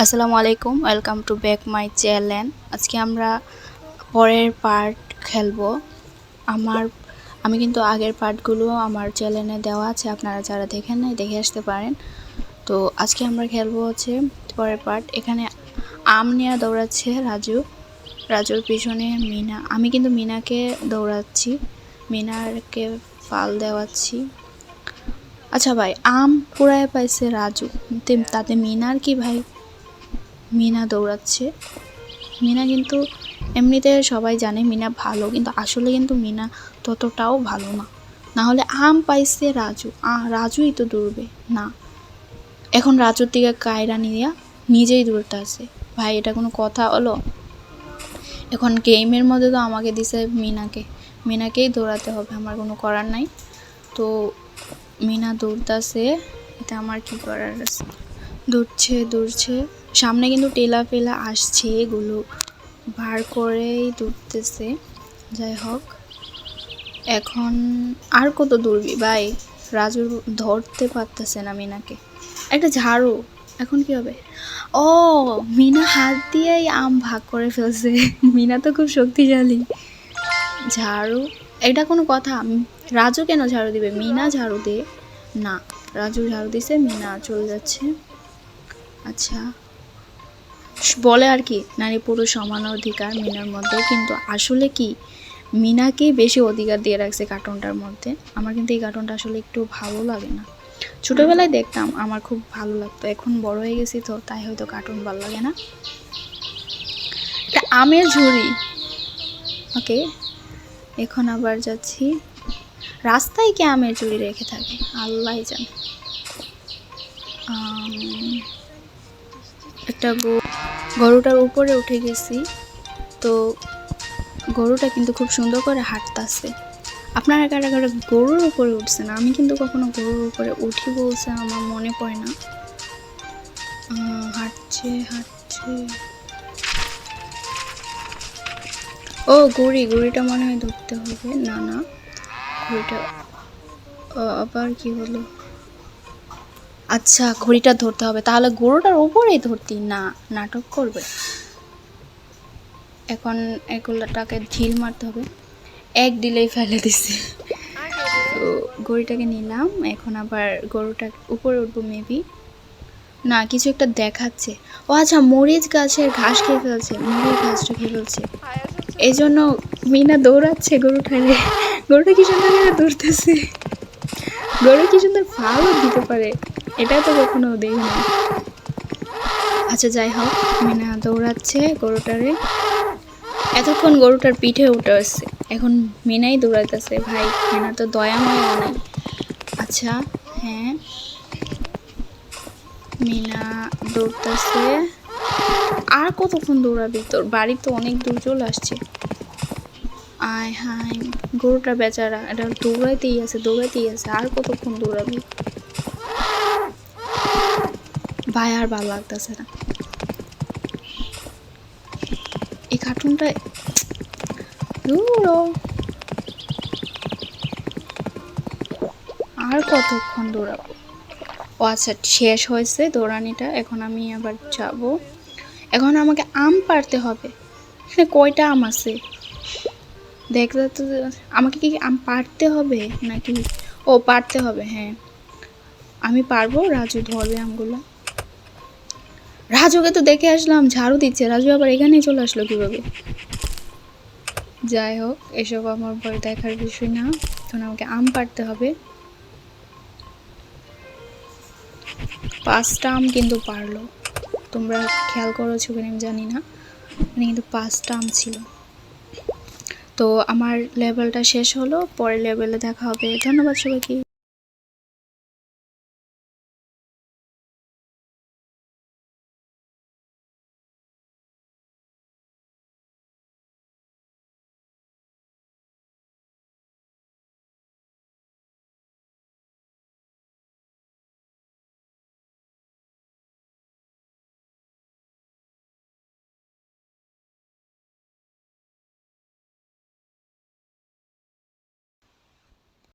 আসসালামু আলাইকুম, welcome to back my channel. আজকে আমরা পরের পার্ট খেলবো। আমার আমি কিন্তু আগের পার্টগুলো আমার চ্যানেলে দেওয়া আছে, আপনারা যারা দেখেন নাই দেখে আসতে পারেন। তো আজকে আমরা খেলবো হচ্ছে পরের পার্ট। এখানে আম নিয়ে দৌড়াচ্ছে রাজুর পিছনে মিনা। আমি কিন্তু মিনাকে দৌড়াচ্ছি, মিনারকে ফাল দেওয়াচ্ছি। আচ্ছা ভাই, আম কুড়ায় পাইছে রাজু, তাতে মিনার কি ভাই? মিনা দৌড়াচ্ছে। মিনা কিন্তু এমনিতে সবাই জানে মিনা ভালো, কিন্তু আসলে কিন্তু মিনা ততটাও ভালো না। না হলে আম পাইছে রাজু, রাজুই তো দৌড়বে না। এখন রাজুর দিকে কায়রা নিয়ে নিজেই দৌড়তে আছে। ভাই এটা কোনো কথা হলো? এখন গেমের মধ্যে তো আমাকে দিছে মিনাকেই দৌড়াতে হবে, আমার কোনো করার নাই। তো মিনা দৌড়তাছে, এটা আমার কি করার আছে? দৌড়ছে সামনে কিন্তু টেলা ফেলা আসছে, এগুলো বার করেই দৌড়তেছে। যাই হোক, এখন আর কত দৌড়বি ভাই? রাজু ধরতে পারতেছে না মিনাকে। একটা ঝাড়ু, এখন কি হবে? ও, মিনা হাত দিয়েই আম ভাগ করে ফেলছে। মিনা তো খুব শক্তিশালী। ঝাড়ু, এটা কোনো কথা? রাজু কেন ঝাড়ু দিবে? মিনা ঝাড়ু দে না, রাজু ঝাড়ু দিছে, মিনা চলে যাচ্ছে। আচ্ছা, বলে আর কি নারী পুরুষ সমান অধিকার মিনার মধ্যে, কিন্তু আসলে কি মিনাকেই বেশি অধিকার দিয়ে রাখছে কার্টুনটার মধ্যে। আমার কিন্তু এই কার্টুনটা আসলে একটু ভালো লাগে না। ছোটোবেলায় দেখতাম, আমার খুব ভালো লাগতো, এখন বড় হয়ে গেছি তো তাই হয়তো কার্টুন ভালো লাগে না। এটা আমের ঝুড়ি। ওকে, এখন আবার যাচ্ছি। রাস্তায় কি আমের ঝুড়ি রেখে থাকে আল্লাহ জানে। একটা গরুটার উপরে উঠে গেছি, তো গরুটা কিন্তু খুব সুন্দর করে হাঁটতেছে। আপনারা কারা কারা গরুর উপরে উঠছেন? আমি কিন্তু কখনো গরুর উপরে উঠি বলছে আমার মনে পড়ে না। হাঁটছে। ও ঘুড়িটা মনে হয় ধরতে হবে। না, ঘুড়িটা আবার কি হলো? আচ্ছা, ঘড়িটা ধরতে হবে, তাহলে গরুটার উপরেই ধরতি না, নাটক করবে। এখন এগুলোটাকে ঢিল মারতে হবে, এক দিলেই ফেলে দিছি। তো গরুটাকে নিলাম, এখন আবার গরুটার উপরে উঠবো মেবি। না, কিছু একটা দেখাচ্ছে। ও আচ্ছা, মরিচ গাছের ঘাস খেয়ে ফেলছে, মরিচ ঘাসটা খেয়ে ফেলছে, এই জন্য মিনা দৌড়াচ্ছে গরুটারে। গরুটা কি সুন্দর করে দৌড়তেছে, গরু কি সুন্দর ফালও দিতে পারে, এটা তো কখনো দেখি না। আচ্ছা যাই হোক, মিনা দৌড়াচ্ছে গরুটারে। এতক্ষণ গরুটার পিঠে উঠে আসছে, এখন মিনাই দৌড়াইতেছে। ভাই মিনা তো দয়াময় নাই। আচ্ছা হ্যাঁ, মিনা দৌড়তেছে। আর কতক্ষণ দৌড়াবি? তোর বাড়ি তো অনেক দূর চলে আসছে। আয় হায়, গরুটা বেচারা, এটা দৌড়াইতেই আছে, আর কতক্ষণ দৌড়াবি? ভাই আর ভালো লাগতেছে না এই কার্টুনটা। আর কতক্ষণ দৌড়াবো? ও আচ্ছা, শেষ হয়েছে দৌড়ানিটা, এখন আমি আবার যাব। এখন আমাকে আম পাড়তে হবে। হ্যাঁ, কয়টা আম আছে দেখতে তো। আমাকে কি আম পাড়তে হবে নাকি? ও পাড়তে হবে, হ্যাঁ আমি পারবো। রাজু ধরবে আমগুলো। রাজুকে তো দেখে আসলাম ঝাড়ু দিচ্ছে, রাজু আবার এখানেই চলে আসলো কিভাবে? যাই হোক, এসব আমার ভয় দেখার বিষয় না। এখন আমাকে আম পাড়তে হবে। 5টা আম কিন্তু পারলো, তোমরা খেয়াল করেছো কিনা আমি জানি না, মানে কিন্তু 5টা আম ছিল। তো আমার লেভেলটা শেষ হলো, পরের লেভেলে দেখা হবে। ধন্যবাদ সবাইকে।